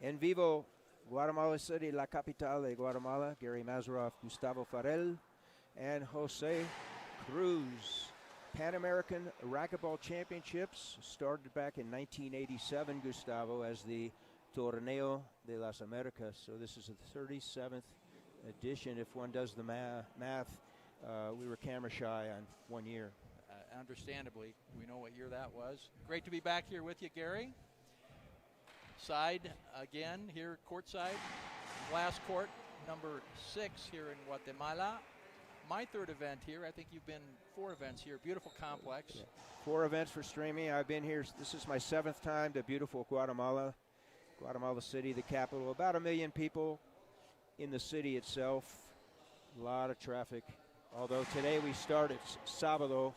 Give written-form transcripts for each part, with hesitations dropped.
En vivo, Guatemala City, la capital de Guatemala. Gary Mazeroff, Gustavo Farel, and Jose Cruz. Pan American Racquetball Championships started back in 1987, Gustavo, as the Torneo de las Americas. So this is the 37th edition. If one does the math, we were camera shy on 1 year. Understandably, we know what year that was. Great to be back here with you, Gary. Side again here, courtside, glass court number 6 here in Guatemala. My third event here. I think you've been 4 events here. Beautiful complex. Yeah. 4 events for streaming. I've been here. This is my 7th time to beautiful Guatemala. Guatemala City, the capital. About 1 million people in the city itself. A lot of traffic. Although today we started Sábado,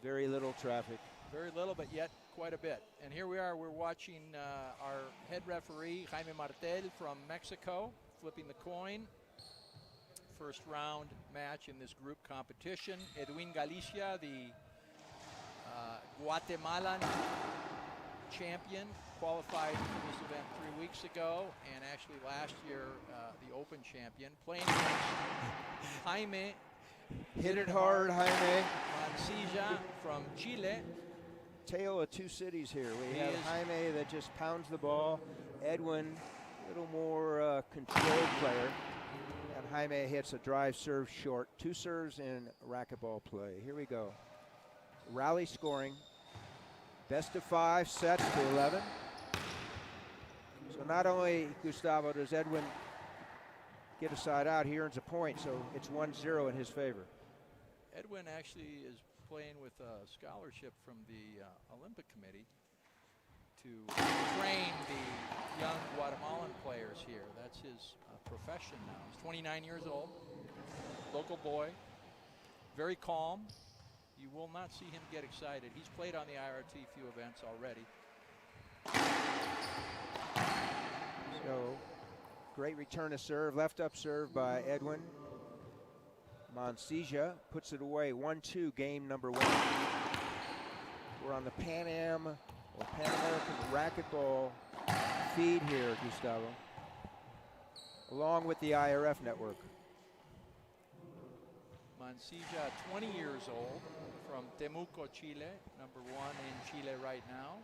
very little traffic. Very little, but yet quite a bit. And here we are. We're watching our head referee, Jaime Martel from Mexico, flipping the coin. First round match in this group competition. Edwin Galicia, the Guatemalan champion, qualified for this event 3 weeks ago, and actually last year the Open champion, playing against Jaime. Hit it hard, Jaime. Mansilla from Chile. Tale of 2 cities here. We have Jaime that just pounds the ball. Edwin, a little more controlled player. And Jaime hits a drive serve short. 2 serves in racquetball play. Here we go. Rally scoring. Best of 5 sets to 11. So not only, Gustavo, does Edwin get a side out, he earns a point, so it's 1-0 in his favor. Edwin actually is playing with a scholarship from the Olympic Committee to train the young Guatemalan players here. That's his profession now. He's 29 years old, local boy, very calm. You will not see him get excited. He's played on the IRT few events already. So, great return to serve, left up serve by Edwin. Mansilla puts it away, 1-2, game number 1. We're on the Pan Am or Pan American Racquetball feed here, Gustavo, along with the IRF network. Mansilla, 20 years old, from Temuco, Chile, number 1 in Chile right now.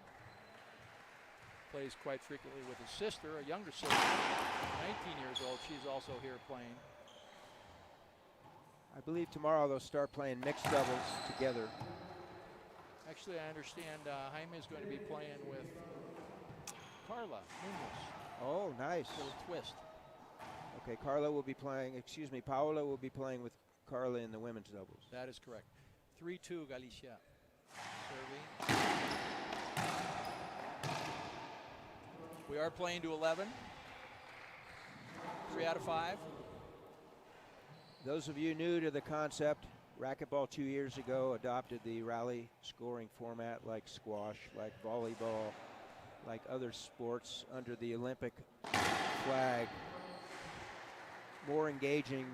Plays quite frequently with his sister, a younger sister, 19 years old. She's also here playing. I believe tomorrow they'll start playing mixed doubles together. Actually, I understand Jaime is going to be playing with Carla Munoz. Oh, nice. Little twist. Okay, Paola will be playing with Carla in the women's doubles. That is correct. 3-2 Galicia. Serving. We are playing to 11. 3 out of 5. Those of you new to the concept, racquetball 2 years ago adopted the rally scoring format like squash, like volleyball, like other sports under the Olympic flag. More engaging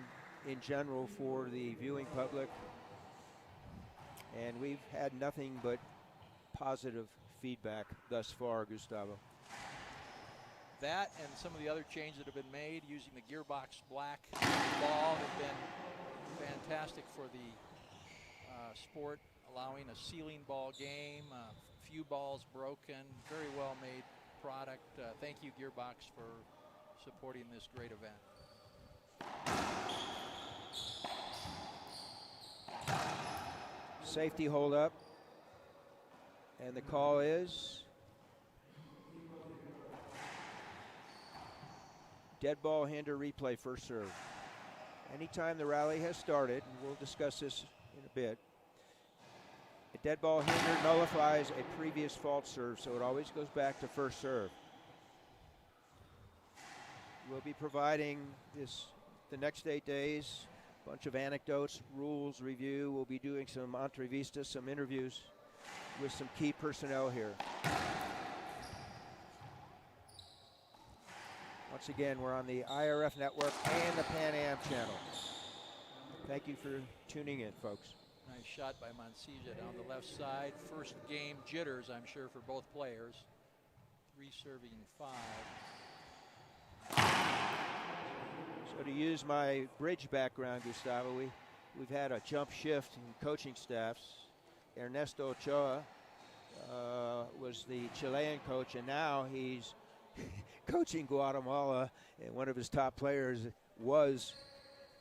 in general for the viewing public. And we've had nothing but positive feedback thus far, Gustavo. That and some of the other changes that have been made using the gearbox black ball have been fantastic for the sport, allowing a ceiling ball game, few balls broken, very well made product. Thank you, Gearbox, for supporting this great event. Safety hold up, and the call is dead ball hinder replay, first serve. Anytime the rally has started, and we'll discuss this in a bit, a dead ball hinder nullifies a previous fault serve, so it always goes back to first serve. We'll be providing this the next 8 days, a bunch of anecdotes, rules, review. We'll be doing some entrevistas, some interviews with some key personnel here. Once again, we're on the IRF network and the Pan Am channel. Thank you for tuning in, folks. Nice shot by Mansilla down the left side. First game jitters, I'm sure, for both players. 3 serving 5. So to use my bridge background, Gustavo, we've had a jump shift in coaching staffs. Ernesto Ochoa was the Chilean coach, and now he's coaching Guatemala, and one of his top players was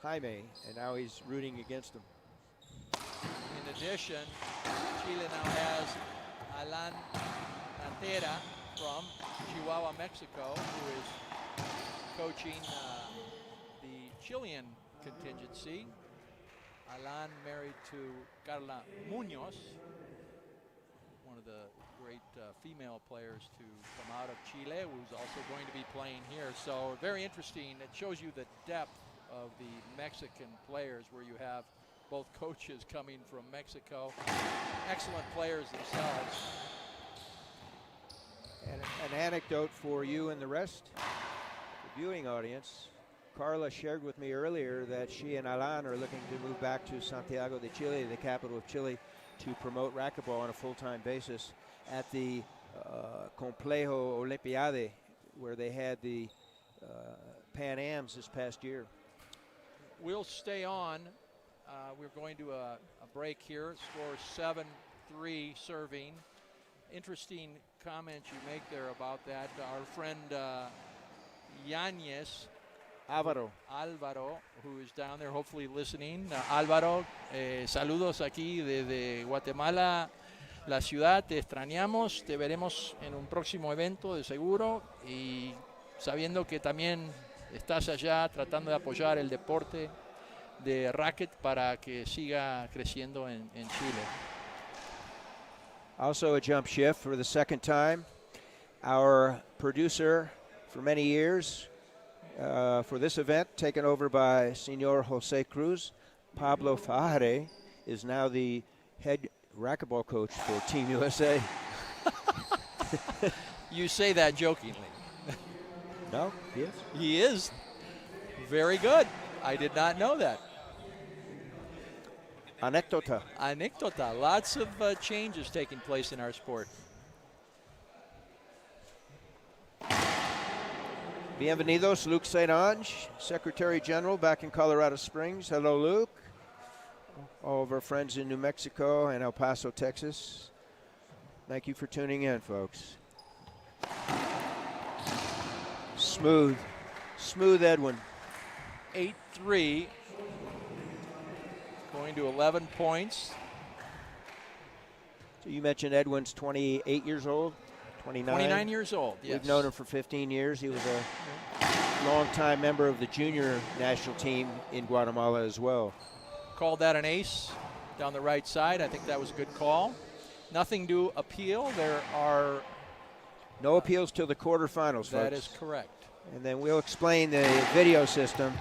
Jaime, and now he's rooting against him. In addition, Chile now has Alan Pantera from Chihuahua, Mexico, who is coaching the Chilean contingency. Alan married to Carla Munoz, one of the great female players to come out of Chile, who's also going to be playing here. So very interesting. It shows you the depth of the Mexican players, where you have both coaches coming from Mexico, excellent players themselves. And an anecdote for you and the rest, the viewing audience. Carla shared with me earlier that she and Alan are looking to move back to Santiago de Chile, the capital of Chile, to promote racquetball on a full-time basis at the Complejo Olimpiade, where they had the Pan Ams this past year. We'll stay on. We're going to a break here. Score 7-3 serving. Interesting comment you make there about that. Our friend Yanez Álvaro, who is down there hopefully listening. Álvaro, saludos aquí desde Guatemala, la ciudad. Te extrañamos. Te veremos en un próximo evento de seguro. Y sabiendo que también estás allá tratando de apoyar el deporte de racket para que siga creciendo en Chile. Also a jump shift for the second time. Our producer for many years for this event, taken over by Senor Jose Cruz, Pablo Fajardo, is now the head racquetball coach for Team USA. You say that jokingly. No, he is. He is. Very good. I did not know that. Anécdota. Lots of changes taking place in our sport. Bienvenidos, Luke St. Ange, Secretary General back in Colorado Springs. Hello, Luke. All of our friends in New Mexico and El Paso, Texas. Thank you for tuning in, folks. Smooth Edwin. 8-3. Going to 11 points. So you mentioned Edwin's 28 years old, 29? 29 years old, yes. We've known him for 15 years. He was a longtime member of the junior national team in Guatemala as well. Called that an ace down the right side. I think that was a good call. Nothing to appeal. There are no appeals till the quarterfinals, folks. That is correct. And then we'll explain the video system.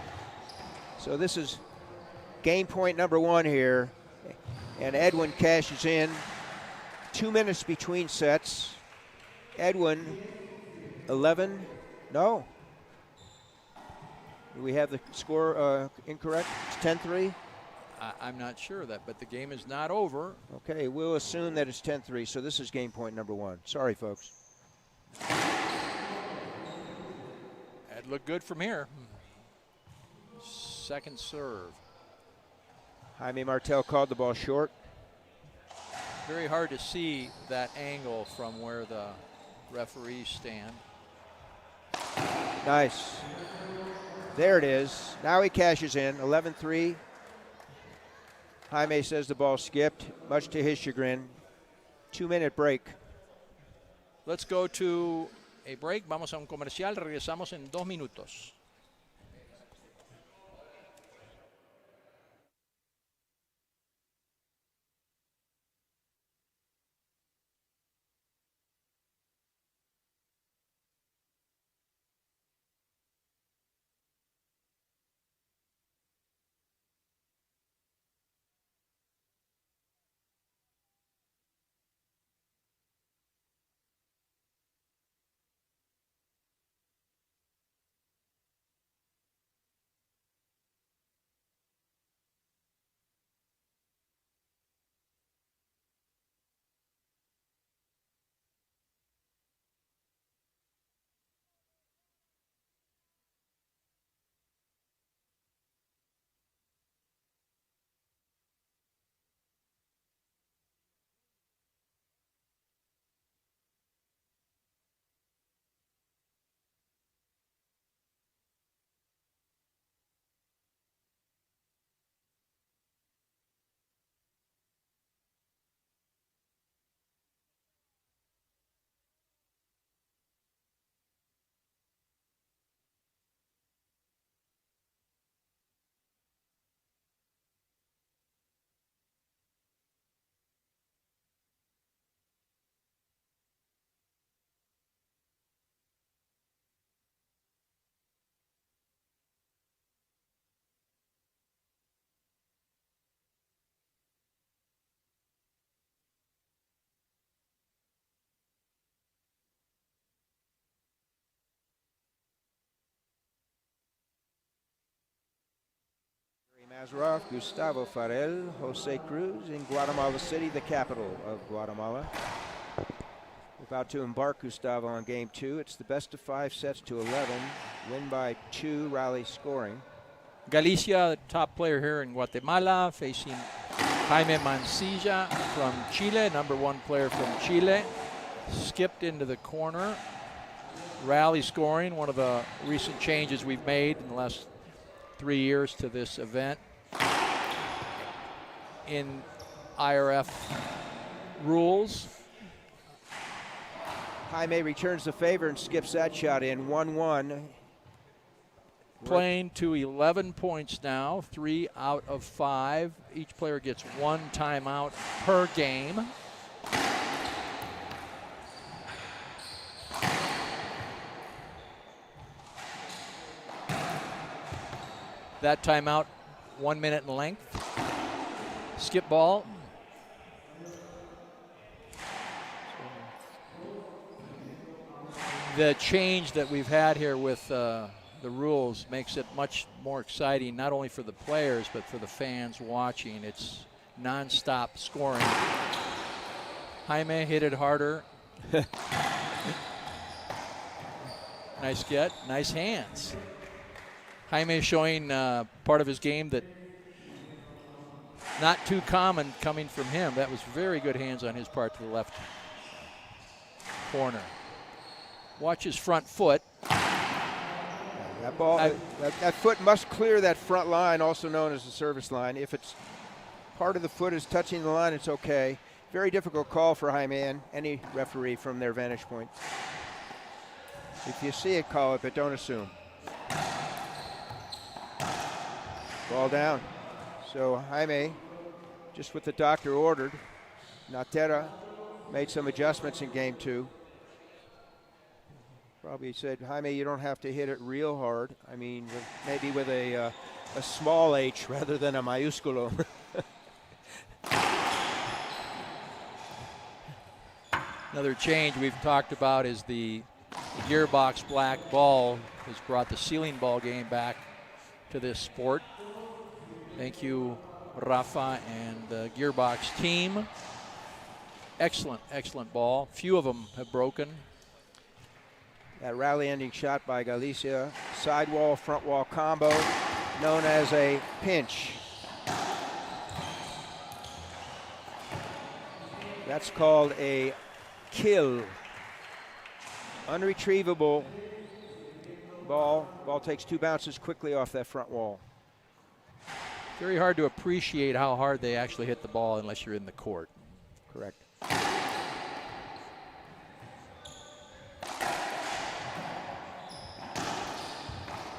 So this is game point number one here, and Edwin cashes in. 2 minutes between sets. Edwin, 11. No. Do we have the score incorrect? It's 10-3? I'm not sure of that, but the game is not over. Okay, we'll assume that it's 10-3, so this is game point number one. Sorry, folks. It looked good from here. Second serve. Jaime Martel called the ball short. Very hard to see that angle from where the referees stand. Nice. There it is. Now he cashes in, 11-3. Jaime says the ball skipped, much to his chagrin. 2-minute break. Let's go to a break. Vamos a un comercial. Regresamos en 2 minutos. Mazarov, Gustavo Farel, Jose Cruz in Guatemala City, the capital of Guatemala. About to embark Gustavo on game 2. It's the best of 5 sets to 11. Win by 2, rally scoring. Galicia, top player here in Guatemala, facing Jaime Mansilla from Chile, number 1 player from Chile. Skipped into the corner. Rally scoring, one of the recent changes we've made in the last 3 years to this event in IRF rules. Jaime returns the favor and skips that shot in 1-1. Playing to 11 points now, 3 out of 5. Each player gets 1 timeout per game. That timeout, 1 minute in length. Skip ball. The change that we've had here with the rules makes it much more exciting, not only for the players, but for the fans watching. It's non-stop scoring. Jaime hit it harder. Nice get, nice hands. Jaime showing part of his game that not too common coming from him. That was very good hands on his part to the left corner. Watch his front foot. That ball, that foot must clear that front line, also known as the service line. If it's part of the foot is touching the line, it's okay. Very difficult call for Jaime and any referee from their vantage point. If you see it, call it, but don't assume. Ball down. So Jaime, just what the doctor ordered. Natera made some adjustments in game 2. Probably said, Jaime, you don't have to hit it real hard. I mean, maybe with a small h rather than a mayúsculo. Another change we've talked about is the gearbox black ball has brought the ceiling ball game back to this sport. Thank you, Rafa and the gearbox team. Excellent, excellent ball. Few of them have broken. That rally-ending shot by Galicia, sidewall, front wall combo, known as a pinch. That's called a kill. Unretrievable ball. Ball takes 2 bounces quickly off that front wall. Very hard to appreciate how hard they actually hit the ball unless you're in the court. Correct.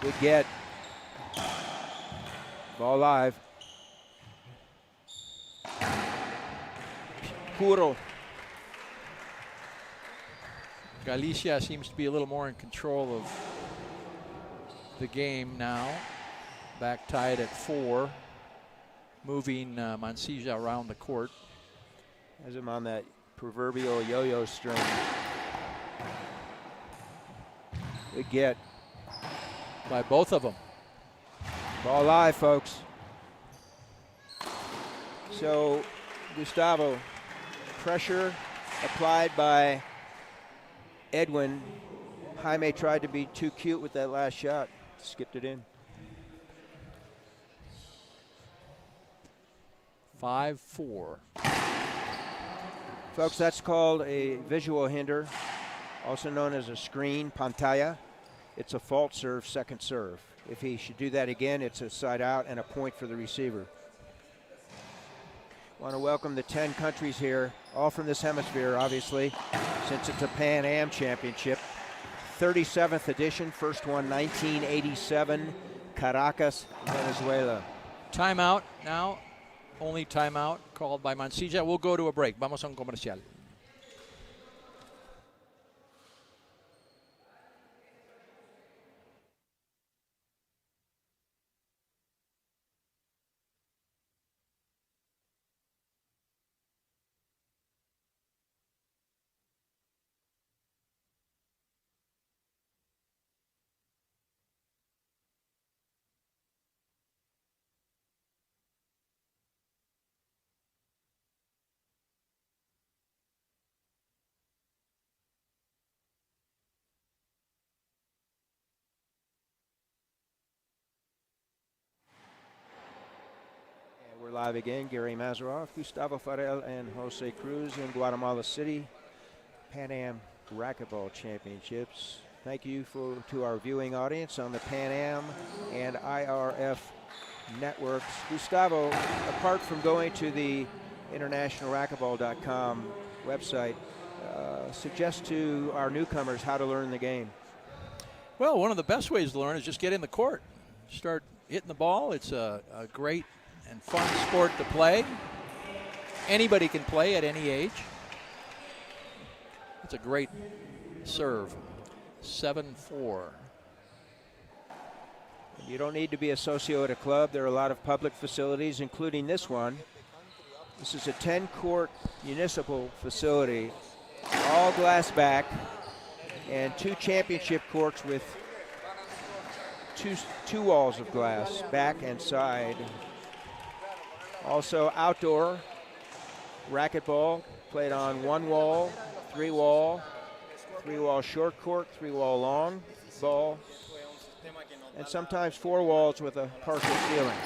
Good get. Ball live. Puro. Galicia seems to be a little more in control of the game now. Back tied at 4. Moving Mansilla around the court. Has him on that proverbial yo-yo string. Good get. By both of them. Ball live, folks. So, Gustavo, pressure applied by Edwin. Jaime tried to be too cute with that last shot. Skipped it in. 5-4. Folks, that's called a visual hinder, also known as a screen, pantalla. It's a fault serve, second serve. If he should do that again, it's a side out and a point for the receiver. Want to welcome the 10 countries here, all from this hemisphere, obviously, since it's a Pan Am Championship. 37th edition, first one 1987, Caracas, Venezuela. Timeout now. Only timeout called by Mansilla. We'll go to a break. Vamos a un comercial. Live again, Gary Mazeroff, Gustavo Farel, and Jose Cruz in Guatemala City. Pan Am Racquetball Championships. Thank you to our viewing audience on the Pan Am and IRF networks. Gustavo, apart from going to the internationalracquetball.com website, suggest to our newcomers how to learn the game. Well, one of the best ways to learn is just get in the court. Start hitting the ball. It's a great and fun sport to play. Anybody can play at any age. It's a great serve. 7-4. You don't need to be a socio at a club. There are a lot of public facilities, including this one. This is a 10-court municipal facility, all glass back, and 2 championship courts with two walls of glass, back and side. Also outdoor racquetball played on 1 wall, 3 wall short court, 3 wall long ball, and sometimes 4 walls with a partial ceiling.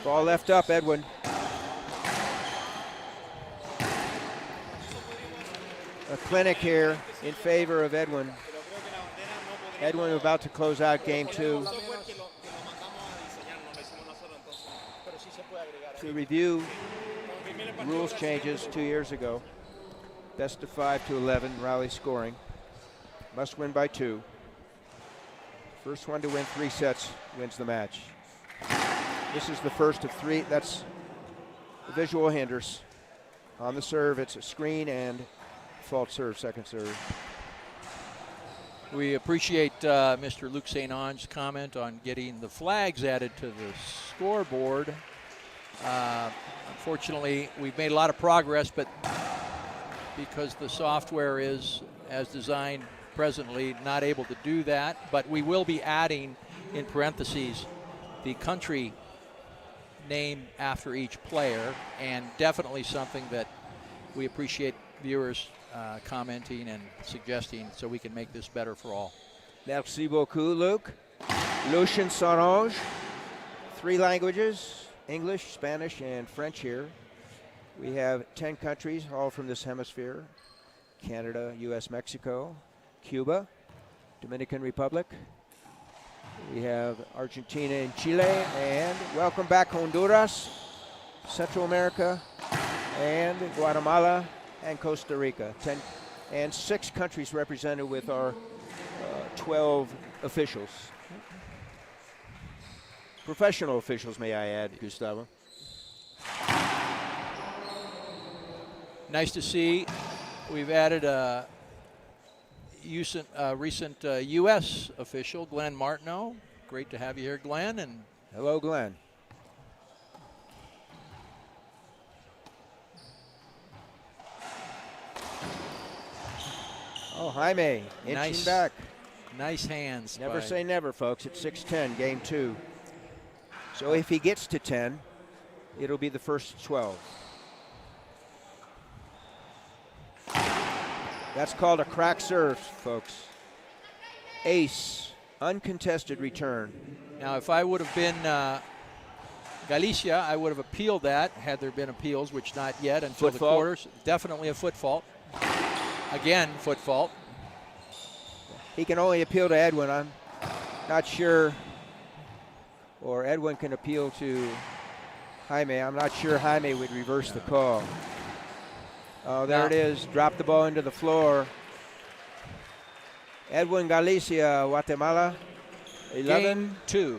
Ball left up, Edwin. A clinic here in favor of Edwin. Edwin about to close out game 2. To review rules changes 2 years ago. Best of 5 to 11, rally scoring. Must win by 2. First one to win 3 sets wins the match. This is the first of 3. That's the visual hinders. On the serve, it's a screen and fault serve, second serve. We appreciate Mr. Luc St. Ange's comment on getting the flags added to the scoreboard. Unfortunately, we've made a lot of progress, but because the software is as designed presently, not able to do that. But we will be adding in parentheses the country name after each player, and definitely something that we appreciate viewers commenting and suggesting so we can make this better for all. Merci beaucoup, Luc. Lucien Sarange, 3 languages, English, Spanish, and French here. We have 10 countries, all from this hemisphere. Canada, US, Mexico, Cuba, Dominican Republic. We have Argentina and Chile, and welcome back Honduras, Central America, and Guatemala, and Costa Rica. 10 and 6 countries represented with our 12 officials. Professional officials, may I add, Gustavo. Nice to see. We've added a recent U.S. official, Glenn Martineau. Great to have you here, Glenn. And hello, Glenn. Oh, Jaime, inching back. Nice hands. Never say never, folks. It's 6-10, game 2. So if he gets to 10, it'll be the first 12. That's called a crack serve, folks. Ace, uncontested return. Now, if I would have been Galicia, I would have appealed that, had there been appeals, which not yet until foot the fault. quarters. Definitely a foot fault. Again, foot fault. He can only appeal to Edwin. I'm not sure. Or Edwin can appeal to Jaime. I'm not sure Jaime would reverse the call. Oh, there it is. Drop the ball into the floor. Edwin Galicia, Guatemala. 11. Game 2.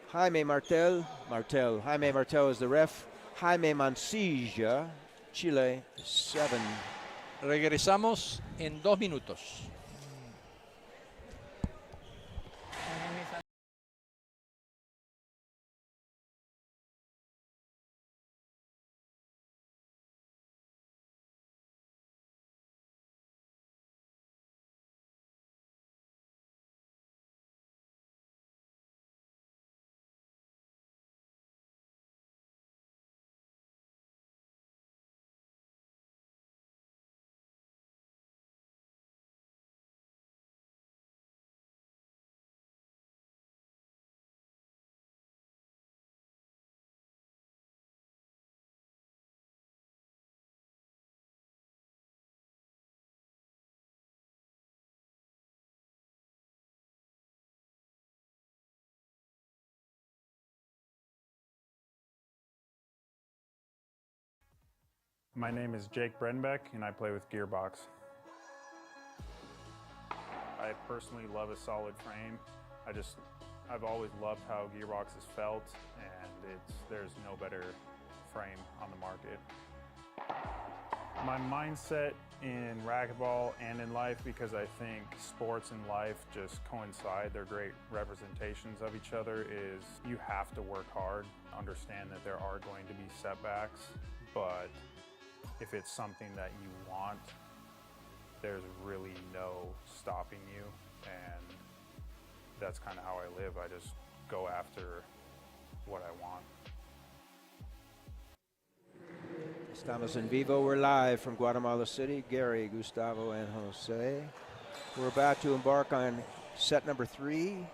Jaime Martel. Jaime Martel is the ref. Jaime Mansilla, Chile, 7. Regresamos en 2 minutos. My name is Jake Brenbeck, and I play with Gearbox. I personally love a solid frame. I've always loved how Gearbox has felt, and there's no better frame on the market. My mindset in racquetball and in life, because I think sports and life just coincide, they're great representations of each other, is you have to work hard, understand that there are going to be setbacks, but if it's something that you want, there's really no stopping you, and that's kind of how I live. I just go after what I want. Estamos en vivo. We're live from Guatemala City. Gary, Gustavo, and Jose. We're about to embark on set number 3.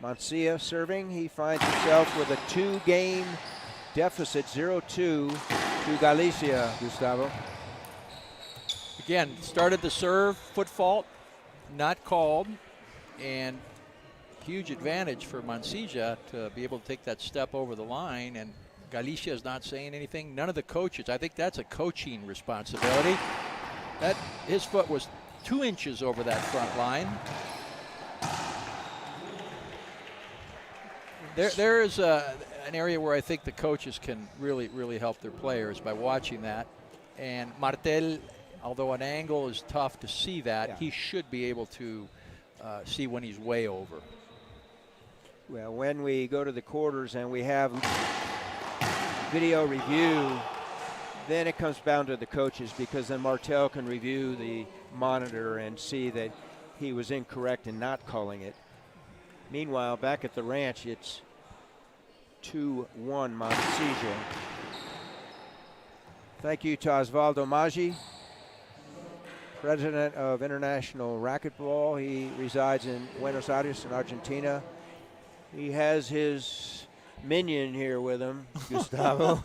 Mansilla serving. He finds himself with a 2-game deficit, 0-2 to Galicia, Gustavo. Again, started the serve, foot fault, not called, and huge advantage for Mansilla to be able to take that step over the line, and Galicia is not saying anything. None of the coaches. I think that's a coaching responsibility. His foot was 2 inches over that front line. There is an area where I think the coaches can really help their players by watching that. And Martel, although an angle is tough to see that, he should be able to see when he's way over. Well, when we go to the quarters and we have video review, then it comes down to the coaches, because then Martel can review the monitor and see that he was incorrect in not calling it. Meanwhile, back at the ranch, it's 2-1 Mansilla. Thank you to Osvaldo Maggi, president of International Racquetball. He resides in Buenos Aires in Argentina. He has his minion here with him, Gustavo.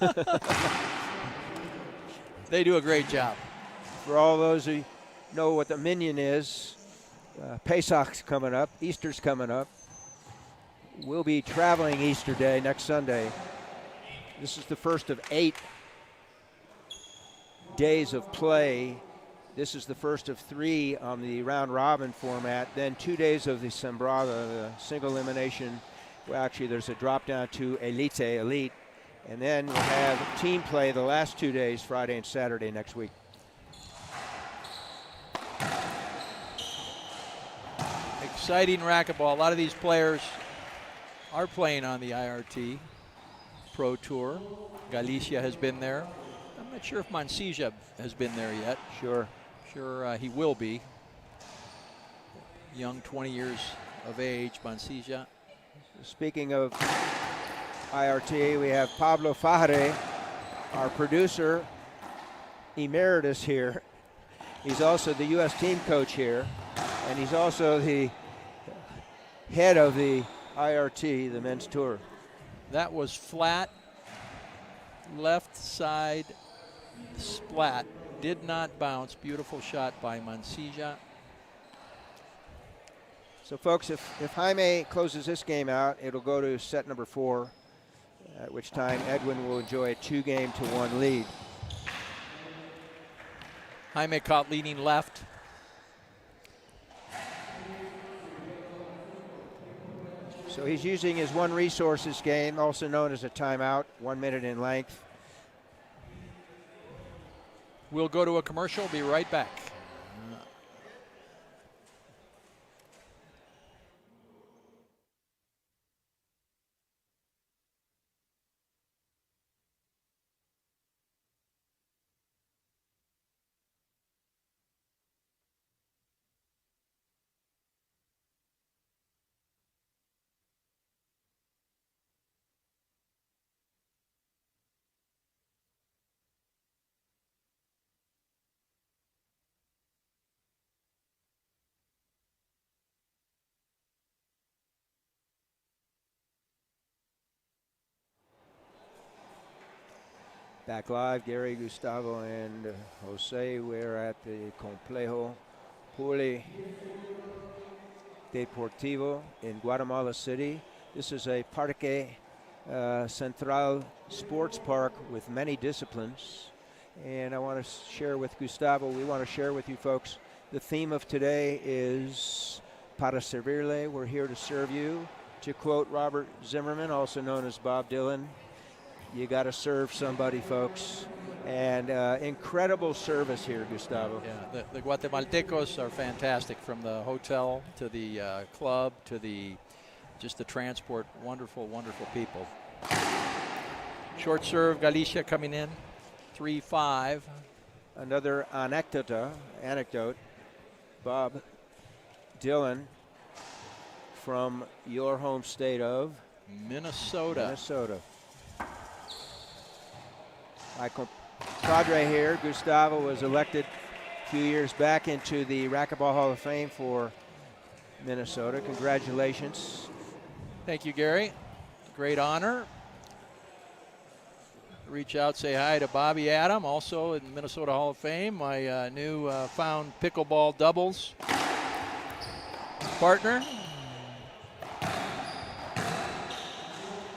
They do a great job. For all those who know what the minion is, Pesach's coming up, Easter's coming up. We'll be traveling Easter Day next Sunday. This is the first of 8 days of play. This is the first of 3 on the round robin format. Then 2 days of the Sembrada, the single elimination. Well, actually, there's a drop down to Elite. And then we'll have team play the last 2 days, Friday and Saturday next week. Exciting racquetball. A lot of these players are playing on the IRT Pro Tour. Galicia has been there. I'm not sure if Mansilla has been there yet. Sure he will be. Young, 20 years of age, Mansilla. Speaking of IRT, we have Pablo Fajarre, our producer emeritus here. He's also the U.S. team coach here, and he's also the head of the IRT, the men's tour. That was flat, left side splat, did not bounce. Beautiful shot by Mansilla. So, folks, if Jaime closes this game out, it'll go to set number 4, at which time Edwin will enjoy a 2-game-to-1 lead. Jaime caught leaning left. So he's using his one resources game, also known as a timeout, 1 minute in length. We'll go to a commercial, be right back. Back live, Gary, Gustavo, and Jose. We're at the Complejo Deportivo in Guatemala City. This is a Parque Central sports park with many disciplines. And I want to share with Gustavo, we want to share with you folks, the theme of today is Para servirle, we're here to serve you. To quote Robert Zimmerman, also known as Bob Dylan, you got to serve somebody, folks. And incredible service here, Gustavo. Yeah, the Guatemaltecos are fantastic, from the hotel to the club to just the transport. Wonderful, wonderful people. Short serve, Galicia coming in, 3-5. Another anecdote, Bob Dylan from your home state of Minnesota. My compadre here, Gustavo, was elected a few years back into the Racquetball Hall of Fame for Minnesota. Congratulations. Thank you, Gary. Great honor. Reach out, say hi to Bobby Adam, also in Minnesota Hall of Fame, my new found pickleball doubles partner.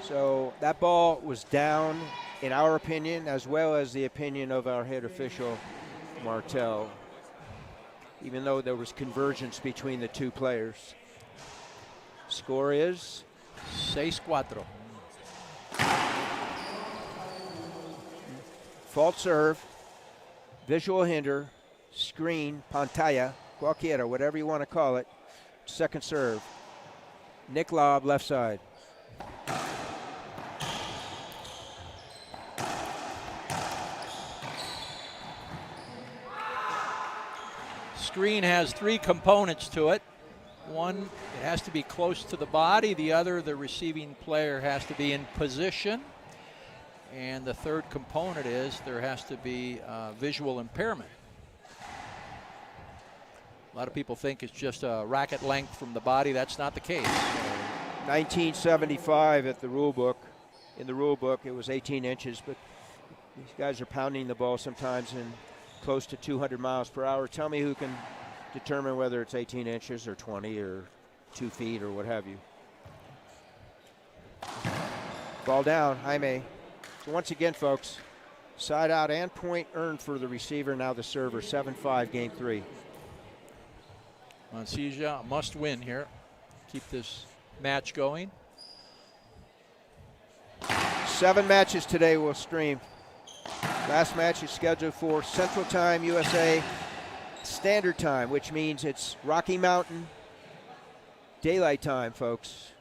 So that ball was down, in our opinion, as well as the opinion of our head official, Martel, even though there was convergence between the two players. Score is 6-4. fault serve, visual hinder, screen, pantalla, cualquiera, whatever you want to call it. Second serve. Nick Lobb, left side. Screen has three components to it. One, it has to be close to the body. The other, the receiving player has to be in position. And the third component is there has to be visual impairment. A lot of people think it's just a racket length from the body. That's not the case. 1975 at the rule book. In the rule book, it was 18 inches, but these guys are pounding the ball sometimes in close to 200 miles per hour. Tell me who can determine whether it's 18 inches or 20 or 2 feet or what have you. Ball down, Jaime. So once again, folks, side out and point earned for the receiver, now the server. 7-5, game 3. Mansilla must win here. Keep this match going. 7 matches today will stream. Last match is scheduled for Central Time, USA Standard Time, which means it's Rocky Mountain Daylight Time, folks.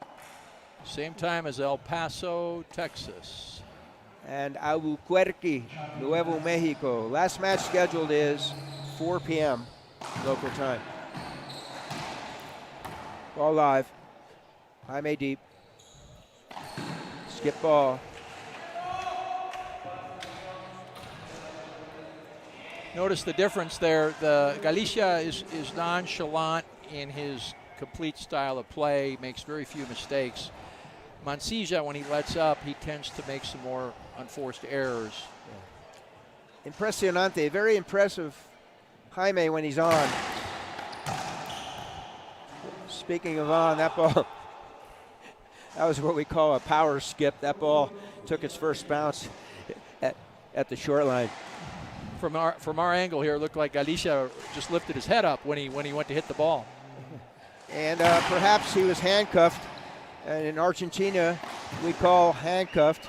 Same time as El Paso, Texas. And Albuquerque, Nuevo Mexico. Last match scheduled is 4 p.m. local time. Ball live. Jaime deep. Skip ball. Notice the difference there. The Galicia is nonchalant in his complete style of play, makes very few mistakes. Mansilla, when he lets up, he tends to make some more unforced errors. Impresionante, very impressive Jaime when he's on. Speaking of on, that ball, that was what we call a power skip. That ball took its first bounce at the short line. From our angle here, it looked like Galicia just lifted his head up when he went to hit the ball. And perhaps he was handcuffed. And in Argentina, we call handcuffed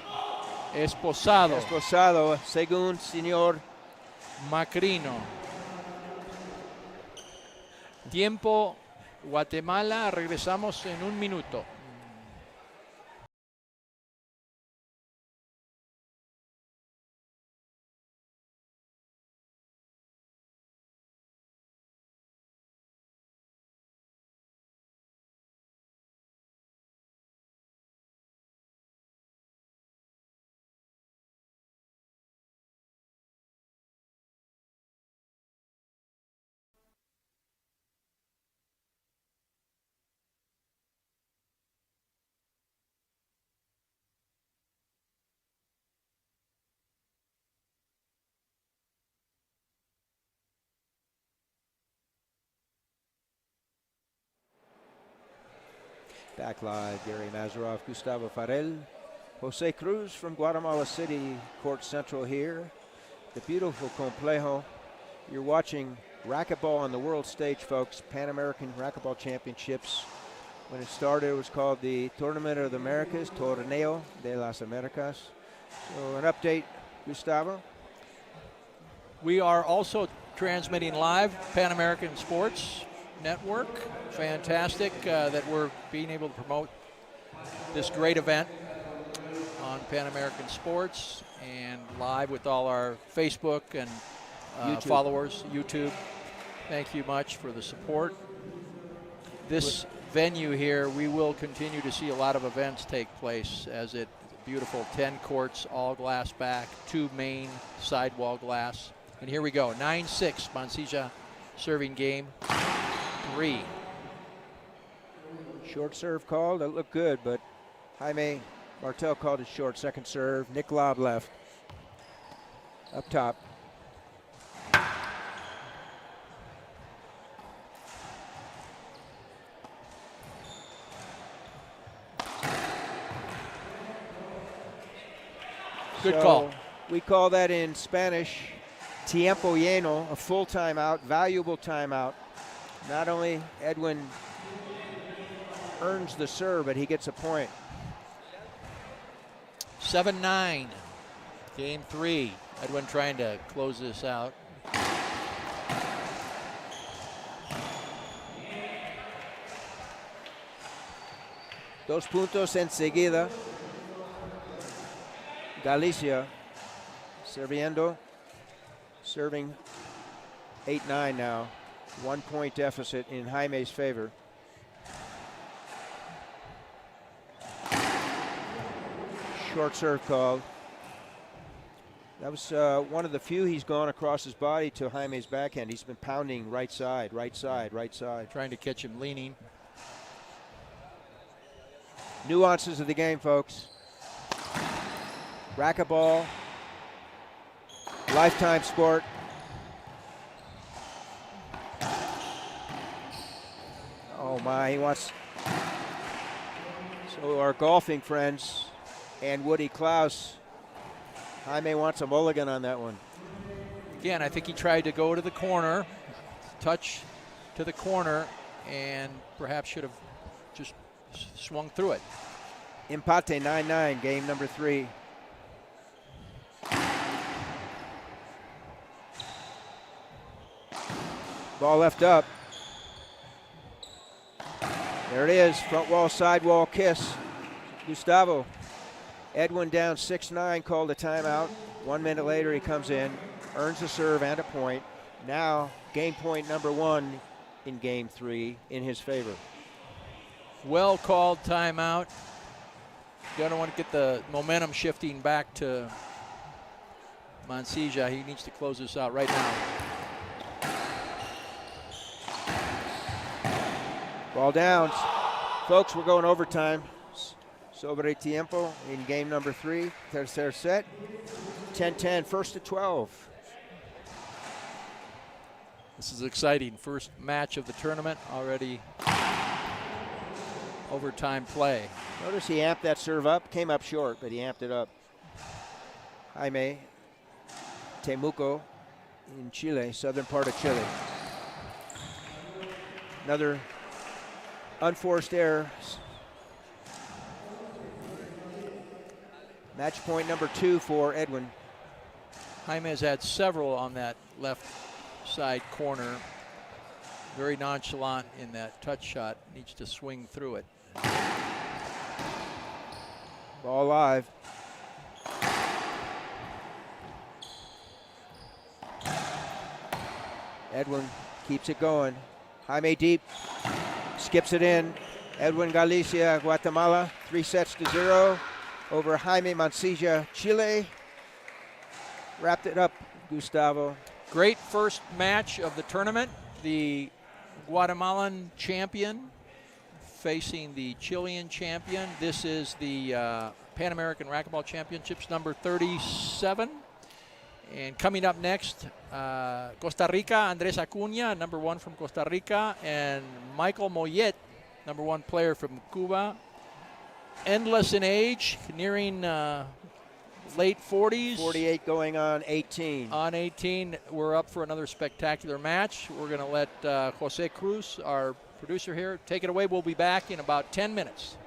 Esposado. Esposado, según señor Macrino. Tiempo, Guatemala. Regresamos en un minuto. Back live, Gary Mazeroff, Gustavo Farel, Jose Cruz from Guatemala City, Court Central here. the beautiful complejo. You're watching racquetball on the world stage, folks. Pan American Racquetball Championships. When it started, it was called the Tournament of the Americas, Torneo de las Americas. So an update, Gustavo. We are also transmitting live Pan American Sports Network. Fantastic that we're being able to promote this great event on Pan American Sports and live with all our Facebook and followers, YouTube. Thank you much for the support. This venue here, we will continue to see a lot of events take place as it beautiful 10 courts, all glass back, 2 main sidewall glass. And here we go, 9-6, Mansilla serving game 3. Short serve called, it looked good, but Jaime Martel called it short. Second serve, Nick Lobb left. Up top. Good call. We call that in Spanish tiempo lleno, a full timeout, valuable timeout. Not only Edwin earns the serve, but he gets a point. 7-9, game 3. Edwin trying to close this out. Dos puntos enseguida. Galicia serving 8-9 now. 1 point deficit in Jaime's favor. Short serve called. That was one of the few he's gone across his body to Jaime's backhand. He's been pounding right side, right side, right side. Trying to catch him leaning. Nuances of the game, folks. Racquetball, lifetime sport. Oh my, he wants. So our golfing friends and Woody Klaus, Jaime wants a mulligan on that one. Again, I think he tried to go to the corner, touch to the corner, and perhaps should have just swung through it. Empate 9-9, game number 3. Ball left up. There it is, front wall, sidewall kiss. Gustavo. Edwin down 6-9, called a timeout. 1 minute later he comes in, earns a serve and a point. Now game point number 1 in game 3 in his favor. Well called timeout. Gonna want to get the momentum shifting back to Mansilla. He needs to close this out right now. Ball down. Folks, we're going overtime. Sobre tiempo in game number 3. Tercer set. 10-10, first to 12. This is exciting. First match of the tournament already. Overtime play. Notice he amped that serve up. Came up short, but he amped it up. Jaime Temuco in Chile, southern part of Chile. Another unforced error. Match point number 2 for Edwin. Jaime has had several on that left side corner. Very nonchalant in that touch shot. Needs to swing through it. Ball live. Edwin keeps it going. Jaime deep. Skips it in. Edwin Galicia, Guatemala. 3-0 over Jaime Mansilla, Chile. Wrapped it up, Gustavo. Great first match of the tournament. The Guatemalan champion facing the Chilean champion. This is the Pan American Racquetball Championships number 37. And coming up next, Costa Rica, Andres Acuña, number 1 from Costa Rica, and Michael Mollet, number 1 player from Cuba. Endless in age, nearing late 40s. 48 going on 18. On 18, we're up for another spectacular match. We're going to let Jose Cruz, our producer here, take it away. We'll be back in about 10 minutes.